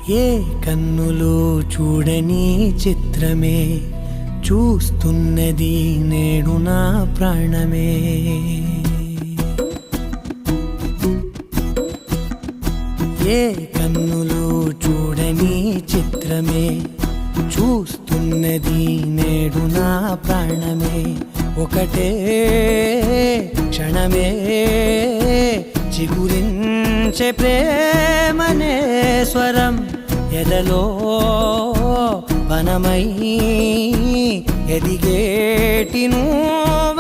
ఏ కన్నులు చూడని చిత్రమే చూస్తున్నది నేడు నా ప్రాణమే. ఏ కన్నులు చూడని చిత్రమే చూస్తున్నది నేడు నా ప్రాణమే. ఒకటే క్షణమే చిగురించే ప్రేమనే స్వరం ఎదలో వనమై ఎదిగేటి నువ్వే